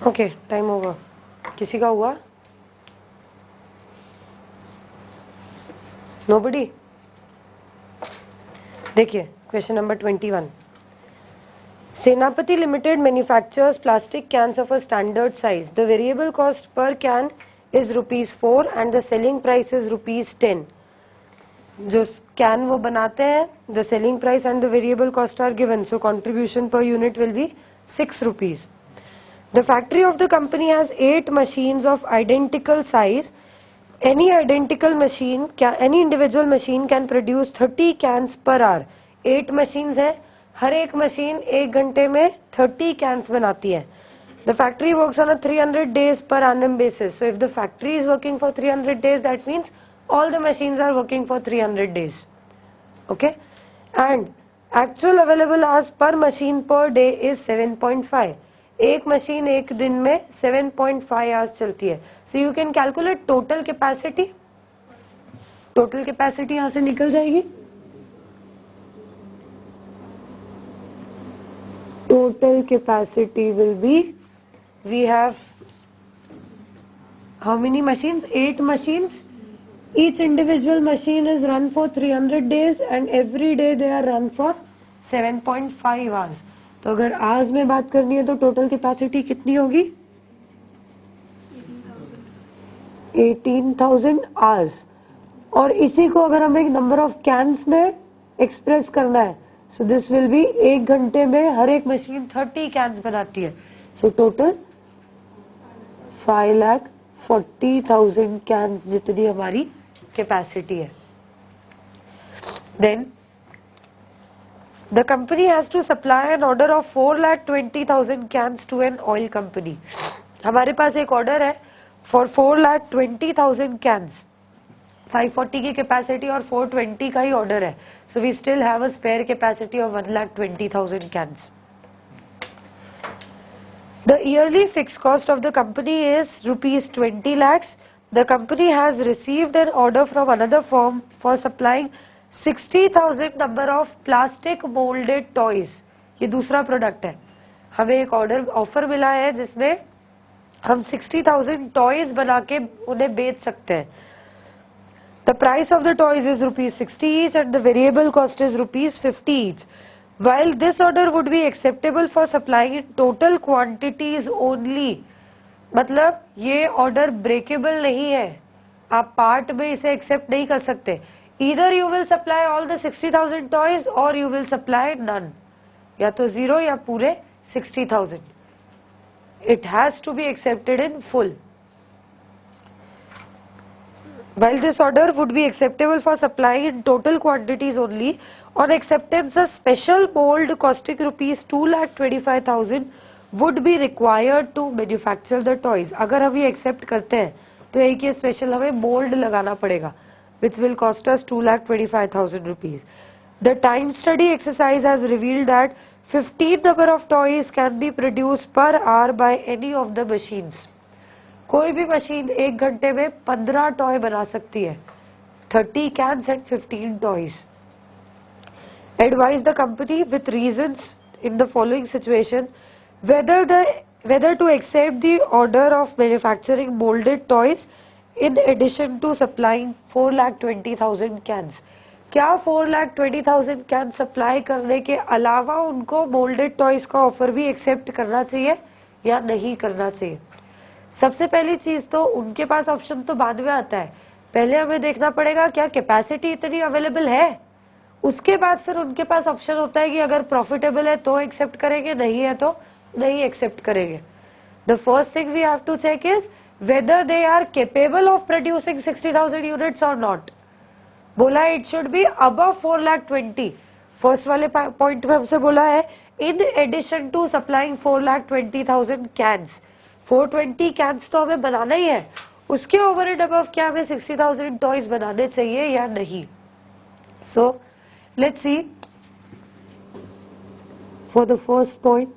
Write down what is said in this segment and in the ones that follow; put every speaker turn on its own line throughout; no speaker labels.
Okay, time over. किसी का हुआ? नोबडी? देखिए question number 21। Senapati Limited manufactures plastic cans of a standard size. The variable cost per can is ₹4 and the selling price is ₹10. जो can वो बनाते हैं, the selling price and the variable cost are given. So contribution per unit will be ₹6. The factory of the company has 8 machines of identical size. Any individual machine can produce 30 cans per hour. 8 machines है, हर एक machine 1 घंटे में 30 cans बनाती है. The factory works on a 300 days per annum basis. So if the factory is working for 300 days, that means all the machines are working for 300 days. Okay? And actual available hours per machine per day is 7.5. एक machine एक दिन में 7.5 hours चलती है. So you can calculate total capacity. Total capacity यहां से निकल जाएगी. Total capacity will be, we have how many machines? 8 machines. Each individual machine is run for 300 days and every day they are run for 7.5 hours. तो अगर hours में बात करनी है तो टोटल कैपेसिटी कितनी होगी? 18,000 आवर्स. और इसी को अगर हमें नंबर ऑफ कैन्स में एक्सप्रेस करना है, सो दिस विल बी 1 घंटे में हर एक मशीन 30 कैन्स बनाती है. सो टोटल 5,40,000 कैन्स जितनी हमारी कैपेसिटी है. Then the company has to supply an order of 4,20,000 cans to an oil company. हमारे पास एक ऑर्डर है for 4,20,000 cans. 540 की कैपेसिटी और 420 का ही ऑर्डर है. So we still have a spare capacity of 1,20,000 cans. The yearly fixed cost of the company is ₹20 lakhs. The company has received an order from another firm for supplying 60,000 number of plastic molded toys. ये दूसरा product है. हमें एक offer मिला है जिसमें हम 60,000 toys बना के उन्हें बेच सकते हैं. The price of the toys is ₹60 each and the variable cost is ₹50 each. While this order would be acceptable for supplying in total quantities only. मतलब ये ऑर्डर ब्रेकेबल नहीं है, आप पार्ट में इसे एक्सेप्ट नहीं कर सकते. Either you will supply all the 60,000 toys or you will supply none. या तो 0 या पूरे 60,000. It has to be accepted in full. While this order would be acceptable for supplying in total quantities only, on acceptance a special mold costing ₹2,25,000 would be required to manufacture the toys. अगर हम ये accept करते हैं तो एक ये special हमें mould लगाना पड़ेगा, which will cost us ₹2,25,000. The time study exercise has revealed that 15 number of toys can be produced per hour by any of the machines. कोई भी मशीन 1 घंटे में 15 टॉय बना सकती है. 30 cans and 15 toys. Advise the company with reasons in the following situation whether to accept the order of manufacturing molded toys in addition to supplying 4,20,000 cans. क्या 4,20,000 can supply करने के अलावा उनको मोल्डेड टॉयज का offer भी accept करना चाहिए या नहीं करना चाहिए? सबसे पहली चीज तो उनके पास ऑप्शन तो बाद में आता है. पहले हमें देखना पड़ेगा क्या कैपेसिटी इतनी अवेलेबल है. उसके बाद फिर उनके पास ऑप्शन होता है कि अगर प्रॉफिटेबल है तो एक्सेप्ट करेंगे, नहीं है तो नहीं एक्सेप्ट करेंगे. The first thing we have to check is whether they are capable of producing 60,000 units or not. बोला है it should be above 4,20,000. First वाले पॉइंट में हमसे बोला है in addition to supplying 4,20,000 cans. 420 cans तो हमें बनाना ही है, उसके ओवर एंड अबव क्या हमें 60,000 टॉयज बनाने चाहिए या नहीं. So let's see for the first point.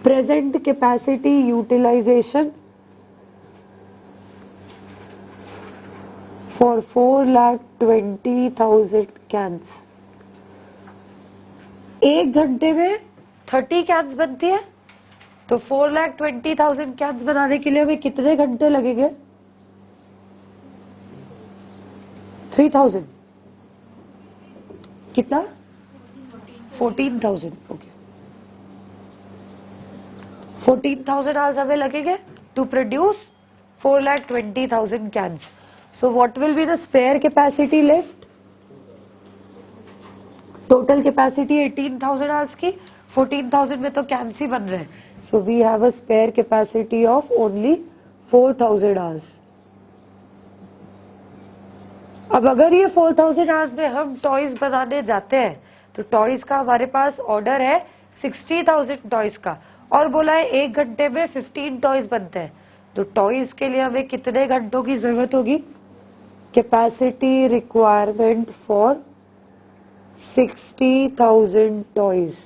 Present capacity utilization for 4,20,000 cans. 1 घंटे में 30 कैंस बनती है, तो 4,20,000 कैंस बनाने के लिए हमें कितने घंटे लगेंगे? 3,000 कितना? 14,000. ओके, 14,000 आवर्स हमें लगेंगे to produce 4,20,000 cans. So what will be the spare capacity left? Total capacity 18,000 hours की, 14,000 में तो cans ही बन रहे हैं. So we have a spare capacity of only 4,000 hours. अब अगर ये 4,000 hours में हम टॉयज बनाने जाते हैं, तो टॉयज का हमारे पास ऑर्डर है 60,000 टॉयज का, और बोला है 1 घंटे में 15 टॉयज बनते हैं. तो टॉयज के लिए हमें कितने घंटों की जरूरत होगी? Capacity requirement for 60,000 toys.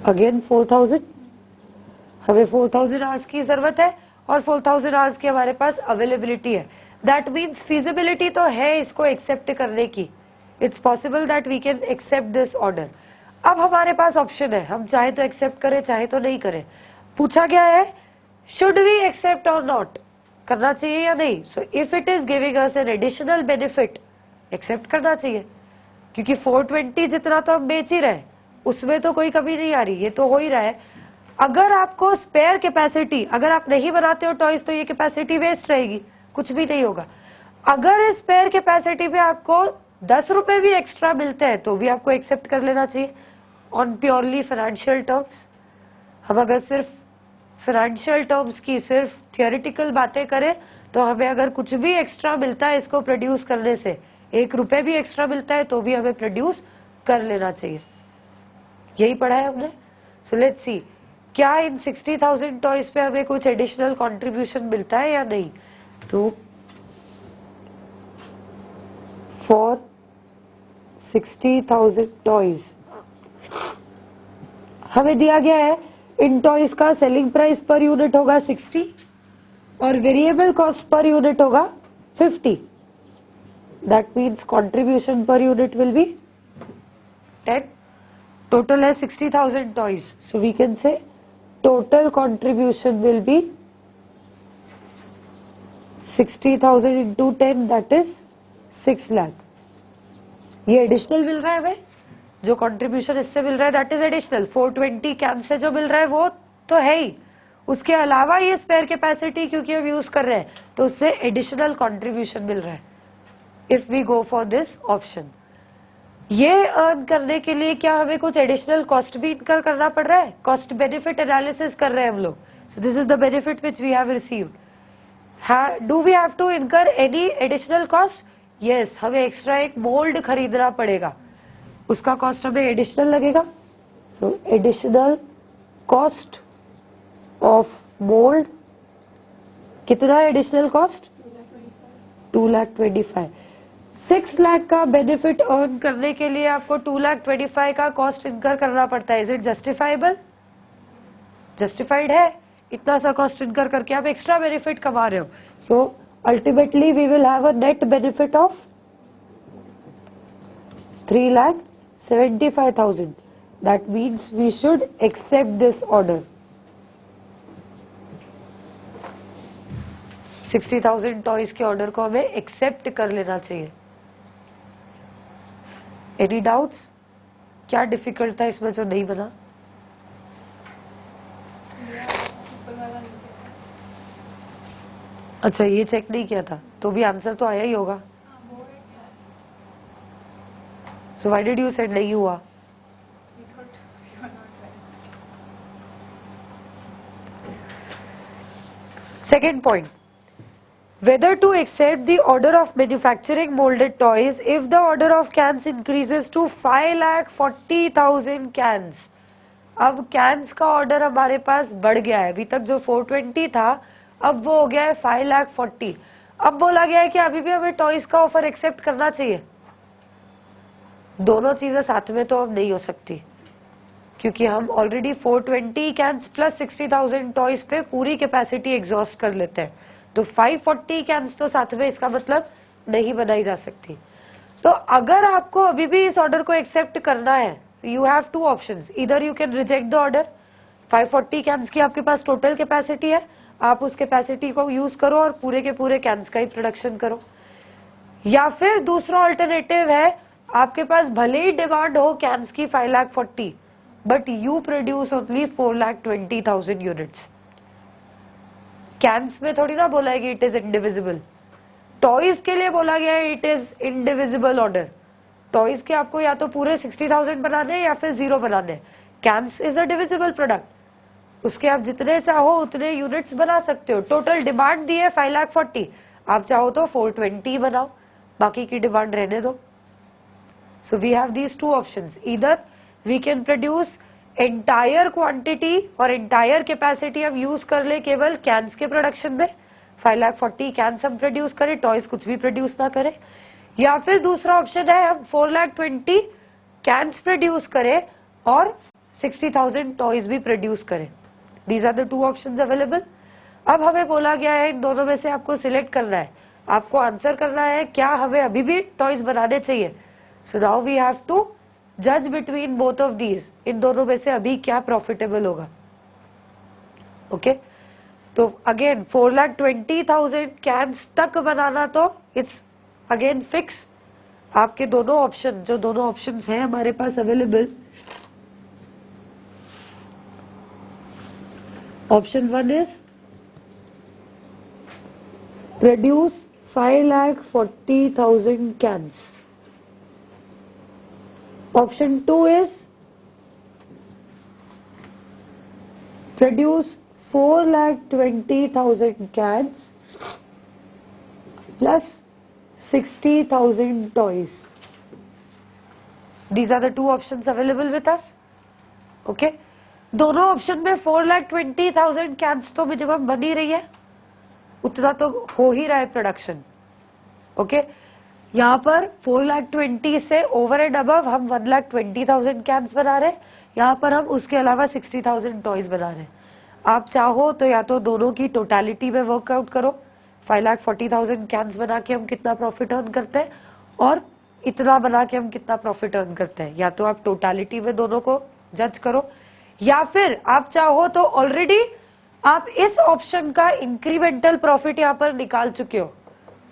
Again 4,000, हमें 4,000 आवर्स की जरूरत है और 4,000 आवर्स की हमारे पास अवेलेबिलिटी है. दैट मीन्स फिजिबिलिटी तो है इसको एक्सेप्ट करने की. It's possible that we can accept this order. अब हमारे पास ऑप्शन है, हम चाहे तो एक्सेप्ट करें चाहे तो नहीं करें. पूछा गया है should we accept or not, करना चाहिए या नहीं. So if it is giving us an additional benefit, accept करना चाहिए, क्योंकि 420 जितना तो हम बेच ही रहे, उसमें तो कोई कमी नहीं आ रही, ये तो हो ही रहा है. अगर आपको स्पेयर कैपेसिटी, अगर आप नहीं बनाते हो टॉयज तो ये कैपेसिटी वेस्ट रहेगी, कुछ भी नहीं होगा. अगर इस स्पेयर कैपेसिटी पे आपको 10 रुपए भी एक्स्ट्रा मिलते हैं तो भी आपको एक्सेप्ट कर लेना चाहिए ऑन प्योरली फाइनेंशियल टर्म्स. हम अगर सिर्फ फाइनेंशियल टर्म्स की सिर्फ थियोरिटिकल बातें करें तो हमें अगर कुछ भी एक्स्ट्रा मिलता है इसको प्रोड्यूस करने से, 1 रुपए भी एक्स्ट्रा मिलता है तो भी हमें प्रोड्यूस कर लेना चाहिए. यही पढ़ा है हमने. सो लेट्स सी, क्या इन 60,000 टॉयज पे हमें कुछ एडिशनल कंट्रीब्यूशन मिलता है या नहीं. तो फॉर 60,000 टॉयज हमें दिया गया है इन टॉयज का सेलिंग प्राइस पर यूनिट होगा 60 और वेरिएबल कॉस्ट पर यूनिट होगा 50. That means contribution per unit will be 10. Total है 60,000 toys, so we can say total contribution will be 60,000 into 10, that is 6 lakh. ये एडिशनल मिल रहा है हमें, जो कंट्रीब्यूशन इससे मिल रहा है that is additional. 420 can say जो मिल रहा है वो तो है ही, उसके अलावा ये स्पेयर कैपेसिटी क्योंकि हम यूज कर रहे हैं तो उससे एडिशनल कंट्रीब्यूशन मिल रहा है. If we go for this option, ये अर्न करने के लिए क्या हमें कुछ एडिशनल कॉस्ट भी इनकर करना पड़ रहा है? कॉस्ट बेनिफिट एनालिसिस कर रहे हैं हम लोग. So this is the benefit which we have received. Do we have to incur any additional cost? Yes, हमें एक्स्ट्रा एक मोल्ड खरीदना पड़ेगा, उसका कॉस्ट हमें एडिशनल लगेगा. So additional cost of mould, कितना एडिशनल कॉस्ट? 2,25,000. 6 लाख का बेनिफिट अर्न करने के लिए आपको 2,25,000 का कॉस्ट इनकर करना पड़ता है. Is it justifiable? जस्टिफाइड है. इतना सा कॉस्ट इनकर करके आप एक्स्ट्रा बेनिफिट कमा रहे हो. So ultimately we will have a net benefit of 3,75,000. That means we should accept this order. 60,000 toys के ऑर्डर को हमें एक्सेप्ट कर लेना चाहिए. Any doubts? क्या डिफिकल्ट था इसमें जो नहीं बना? अच्छा, ये चेक नहीं किया था तो भी आंसर तो आया ही होगा. So why did you said नहीं हुआ? Second point, whether to accept the order of manufacturing molded toys if the order of cans increases to 5,40,000 cans. अब cans का ऑर्डर हमारे पास बढ़ गया है. अभी तक जो 420 था अब वो हो गया है 5,40,000. अब बोला गया है कि अभी भी हमें टॉयज का ऑफर एक्सेप्ट करना चाहिए. दोनों चीजें साथ में तो अब नहीं हो सकती, क्योंकि हम ऑलरेडी 420 कैंस प्लस 60,000 टॉयज पे पूरी कैपेसिटी एग्जॉस्ट कर लेते हैं. तो 540 कैंस तो साथ में इसका मतलब नहीं बनाई जा सकती. तो अगर आपको अभी भी इस ऑर्डर को एक्सेप्ट करना है, यू हैव टू ऑप्शंस, इधर you can reject the order, 540 cans की आपके पास टोटल कैपेसिटी है, आप उस कैपेसिटी को यूज करो और पूरे के पूरे कैंस का ही प्रोडक्शन करो। या फिर दूसरा ऑल्टरनेटिव है, आपके पास भले ही डिमांड हो कैंस की 5,40,000 but you produce only 4,20,000 units. Cans में थोड़ी ना बोला है कि इट इज इंडिविजिबल, टॉयज के लिए बोला गया है it is indivisible order. Toys के आपको या तो पूरे 60,000 बनाने हैं या फिर 0 बनाने हैं। Cans is a divisible product, उसके आप जितने चाहो उतने यूनिट्स बना सकते हो। टोटल डिमांड दी है 5,40,000, आप चाहो तो 420 बनाओ, बाकी की डिमांड रहने दो। So we have these two options, either we can produce entire quantity or entire capacity हम यूज कर ले केवल कैंस के प्रोडक्शन में, 5,40,000 कैंस हम प्रोड्यूस करें, टॉयज कुछ भी प्रोड्यूस ना करें। या फिर दूसरा ऑप्शन है हम 4,20,000 कैंस प्रोड्यूस करें और 60,000 टॉयज भी प्रोड्यूस करें। These are the two options available. अब हमें बोला गया है इन दोनों में से आपको सिलेक्ट करना है, आपको आंसर करना है क्या हमें अभी भी टॉयज बनाने चाहिए। So now we have to जज बिटवीन बोथ ऑफ दीज, इन दोनों में से अभी क्या प्रॉफिटेबल होगा। ओके तो अगेन 4,20,000 कैंस तक बनाना तो इट्स अगेन फिक्स। आपके दोनों ऑप्शन, जो दोनों ऑप्शंस हैं हमारे पास available, option 1 is produce 5,40,000 cans. Option 2 is produce 4,20,000 cans plus 60,000 toys. These are the two options available with us. Okay. दोनों ऑप्शन में 4,20,000 cans तो मिनिमम बन ही रही है, उतना तो हो ही रहा है प्रोडक्शन। ओके यहाँ पर 4,20,000 से ओवर एंड अबव हम 1,20,000 कैंस बना रहे हैं, यहाँ पर हम उसके अलावा 60,000 टॉयज बना रहे हैं। आप चाहो तो या तो दोनों की टोटालिटी में वर्कआउट करो, 5,40,000 कैंस बना के हम कितना प्रॉफिट अर्न करते हैं और इतना बना के हम कितना प्रॉफिट अर्न करते हैं, या तो आप टोटालिटी में दोनों को जज करो, या फिर आप चाहो तो ऑलरेडी आप इस ऑप्शन का इंक्रीमेंटल प्रॉफिट यहाँ पर निकाल चुके हो।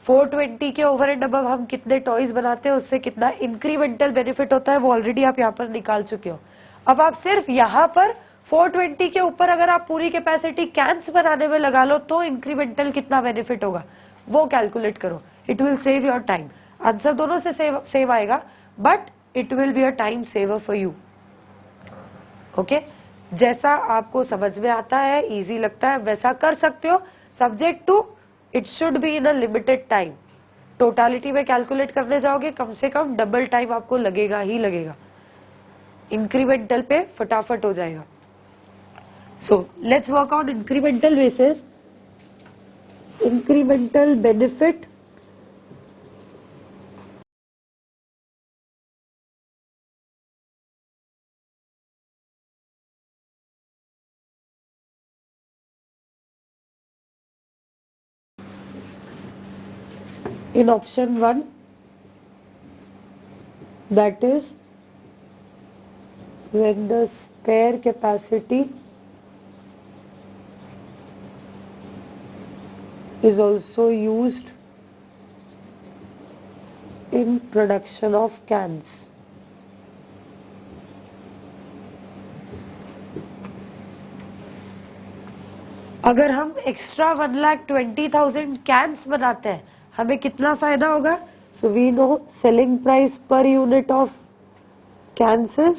420 के ओवर एंड अबव हम कितने टॉयज बनाते हैं, उससे कितना इंक्रीमेंटल बेनिफिट होता है, वो ऑलरेडी आप यहाँ पर निकाल चुके हो। अब आप सिर्फ यहाँ पर 420 के ऊपर अगर आप पूरी कैपेसिटी कैंस बनाने में लगा लो तो इंक्रीमेंटल कितना बेनिफिट होगा वो कैलकुलेट करो। It will save your time. Answer दोनों से सेव आएगा but it will be a time saver for you. Okay जैसा आपको समझ में आता है, इजी लगता है, वैसा कर सकते हो, subject to it should be in a limited time. Totality में कैलकुलेट करने जाओगे कम से कम डबल टाइम आपको लगेगा ही लगेगा, इंक्रीमेंटल पे फटाफट हो जाएगा। So let's work on incremental basis. Incremental benefit in option 1, that is when the spare capacity is also used in production of cans. अगर हम एक्स्ट्रा 1,20,000 कैंस बनाते हैं हमें कितना फायदा होगा। So we know selling price per unit of cans is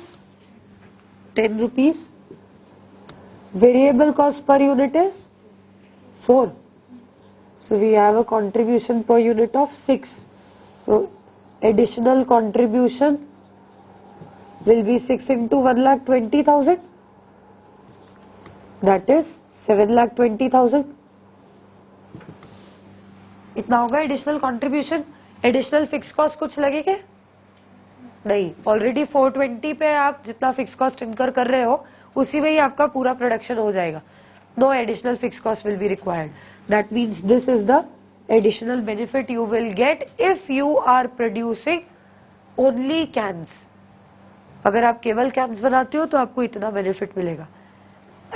10 rupees, variable cost per unit is 4, so we have a contribution per unit of 6, so additional contribution will be 6 into 1,20,000, that is 7,20,000। इतना होगा additional contribution. Additional fix cost कुछ लगेगा नहीं, already 420 पे आप जितना fix cost incur कर रहे हो उसी में ही आपका पूरा प्रोडक्शन हो जाएगा। No additional fix cost will be required. That means this is the additional benefit you will get if you are producing only cans, अगर आप केवल कैंस बनाते हो तो आपको इतना बेनिफिट मिलेगा।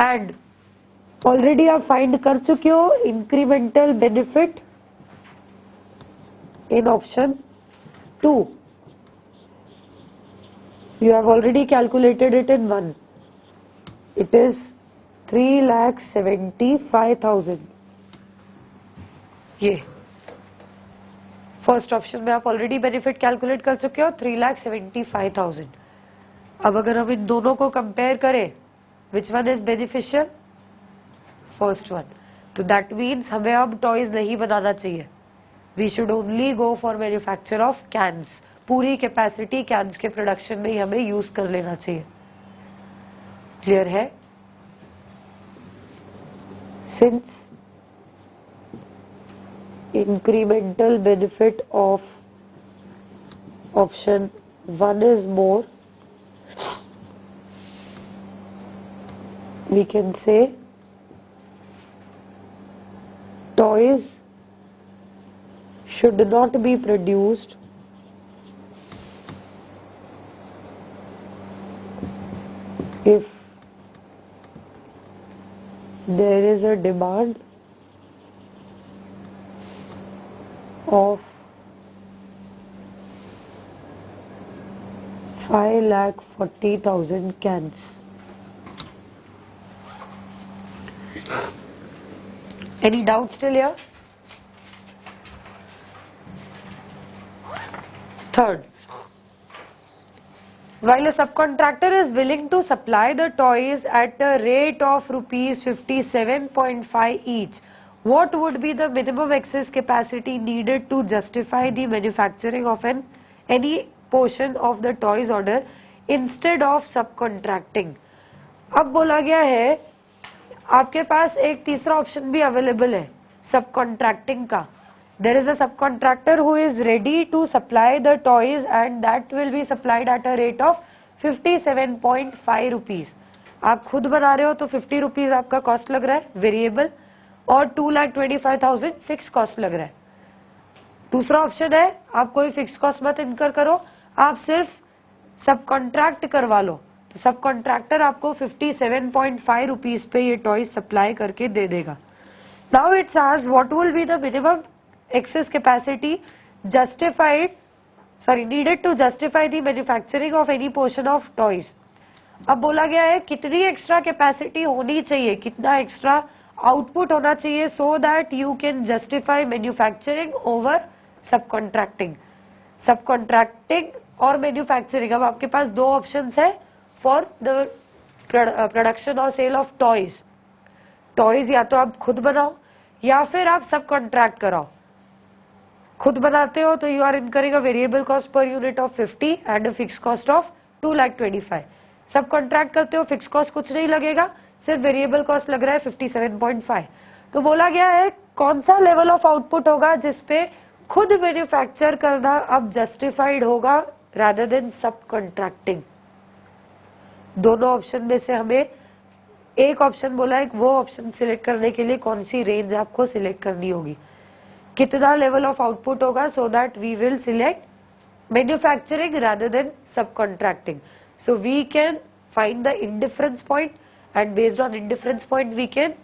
एंड ऑलरेडी आप फाइंड कर चुके हो incremental benefit in option 2. You have already calculated it in 1. It is 3,75,000. ये फर्स्ट ऑप्शन में आप ऑलरेडी बेनिफिट कैलकुलेट कर चुके हो 3,75,000। अब अगर हम इन दोनों को कंपेयर करें, which one is beneficial? First one. तो दैट मीन्स हमें अब टॉयज नहीं बनाना चाहिए। We should only go for manufacture of cans. पूरी कैपेसिटी कैंस के प्रोडक्शन में ही हमें यूज कर लेना चाहिए। क्लियर है? Since incremental benefit of option 1 is more, we can say toys should not be produced if there is a demand of 5,40,000 cans. Any doubts still here? Third, while a subcontractor is willing to supply the toys at a rate of rupees 57.5 each, what would be the minimum excess capacity needed to justify the manufacturing of any portion of the toys order instead of subcontracting? अब बोला गया है आपके पास एक तीसरा option भी available है subcontracting का। There is a subcontractor who is ready to supply the toys and that will be supplied at a rate of 57.5 rupees. आप खुद बना रहे हो तो 50 रुपीज आपका कॉस्ट लग रहा है वेरिएबल और 2,25,000 फिक्स कॉस्ट लग रहा है। दूसरा ऑप्शन है आप कोई फिक्स कॉस्ट मत इनकर करो, आप सिर्फ सब कॉन्ट्रैक्ट करवा लो, तो सब कॉन्ट्रैक्टर आपको 57.5 रुपीज पे ये टॉयज सप्लाई करके दे देगा। Now it's asked what will be the minimum excess capacity needed to justify the manufacturing of any portion of toys. अब बोला गया है कितनी एक्स्ट्रा कैपेसिटी होनी चाहिए, कितना एक्स्ट्रा आउटपुट होना चाहिए so that you can justify manufacturing over subcontracting. Subcontracting और manufacturing, अब आपके पास दो ऑप्शंस है for the production और sale of toys. टॉयज या तो आप खुद बनाओ या फिर आप सब कॉन्ट्रैक्ट कराओ। खुद बनाते हो तो you are incurring a variable cost per unit of 50 and a fix cost of 2,25,000। सब कॉन्ट्रैक्ट करते हो फिक्स कॉस्ट कुछ नहीं लगेगा, सिर्फ वेरिएबल कॉस्ट लग रहा है 57.5। तो बोला गया है कौन सा लेवल ऑफ आउटपुट होगा जिसपे खुद मैन्युफैक्चर करना अब जस्टिफाइड होगा रादर देन सब कॉन्ट्रैक्टिंग। दोनों ऑप्शन में से हमें एक ऑप्शन बोला है, वो ऑप्शन सिलेक्ट करने के लिए कौन सी रेंज आपको सिलेक्ट करनी होगी, कितना लेवल ऑफ आउटपुट होगा, so that we will select manufacturing rather than subcontracting. So we can find the indifference point and based on indifference point we can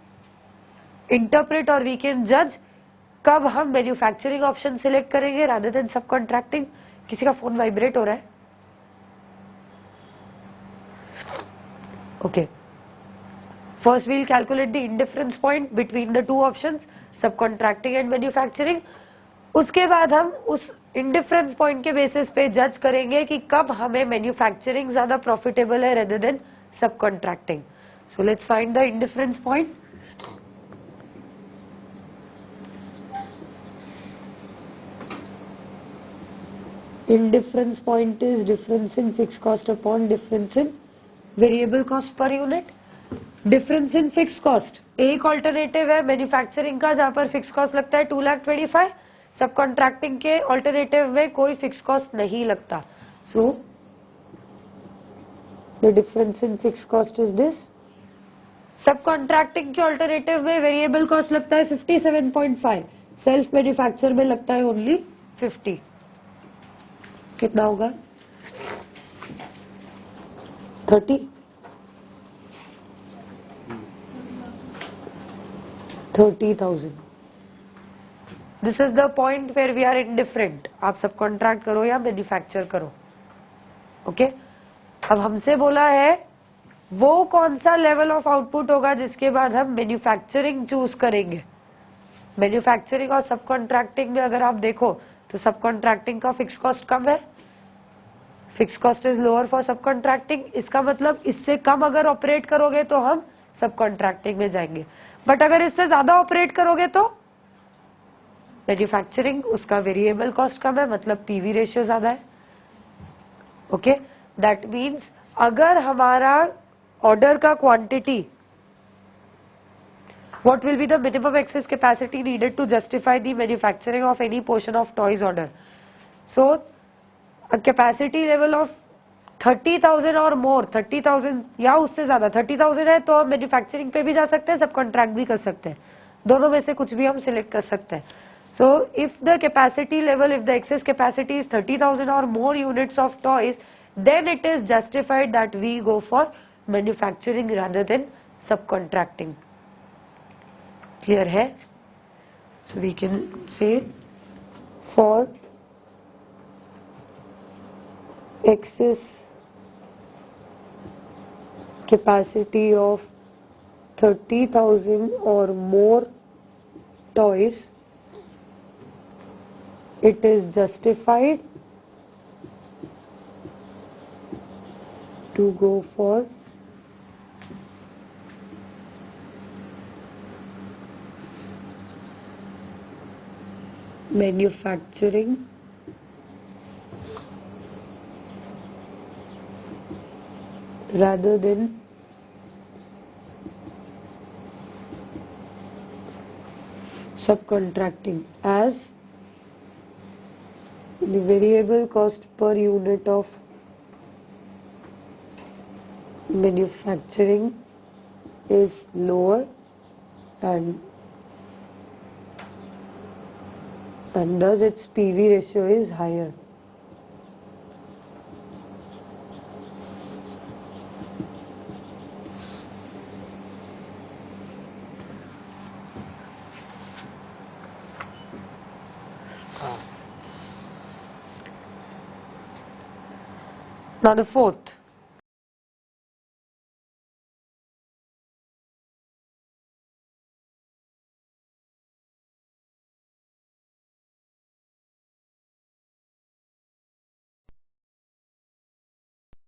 interpret और वी कैन जज कब हम manufacturing option select करेंगे rather than subcontracting. किसी का phone vibrate हो रहा है? Okay, first we'll calculate the indifference point between the two options subcontracting and manufacturing। उसके बाद हम उस indifference point के बेसिस पे जज करेंगे कि कब हमें मैन्युफैक्चरिंग ज्यादा प्रॉफिटेबल है rather than subcontracting। So let's find the indifference point। Indifference point is difference in fixed cost upon difference in variable cost per unit। Difference in fix cost एक ऑल्टरनेटिव है मैन्युफैक्चरिंग का जहां पर fix cost लगता है 2,25,000, सब contracting के alternative में कोई फिक्स कॉस्ट नहीं लगता। So the difference in fix cost is this. सब कॉन्ट्रैक्टिंग के ऑल्टरनेटिव में वेरिएबल कॉस्ट लगता है 57.5, सेल्फ मैन्युफैक्चर में लगता है ओनली 50। कितना होगा? 30,000. This is the point where we are indifferent. आप सब कॉन्ट्रैक्ट करो या मैन्युफैक्चर करो. ओके अब हमसे बोला है वो कौन सा लेवल ऑफ आउटपुट होगा जिसके बाद हम मैन्युफैक्चरिंग चूज करेंगे. मैन्युफैक्चरिंग और सब कॉन्ट्रैक्टिंग में अगर आप देखो तो सब कॉन्ट्रैक्टिंग का फिक्स कॉस्ट कम है. Fix cost is lower for सब कॉन्ट्रैक्टिंग. इसका मतलब इससे कम अगर ऑपरेट करोगे तो हम सब कॉन्ट्रैक्टिंग में जाएंगे. बट अगर इससे ज्यादा ऑपरेट करोगे तो मैन्युफैक्चरिंग, उसका वेरिएबल कॉस्ट कम है मतलब पीवी रेशियो ज्यादा है. ओके दैट मीन्स अगर हमारा ऑर्डर का quantity, what will be the minimum excess capacity needed to justify the manufacturing of any portion of toys order. So a capacity level of 30,000 और more, 30,000 या उससे ज्यादा 30,000 है तो हम मैन्युफैक्चरिंग पे भी जा सकते हैं, सब कॉन्ट्रैक्ट भी कर सकते हैं. दोनों में से कुछ भी हम सिलेक्ट कर सकते हैं. So if the capacity level, if the excess capacity is 30,000 or more units of toys, then it is justified that we go for manufacturing rather than subcontracting. Clear है? So we can say for excess capacity of 30,000 or more toys, it is justified to go for manufacturing rather than subcontracting, as the variable cost per unit of manufacturing is lower and thus its PV ratio is higher. Now the fourth,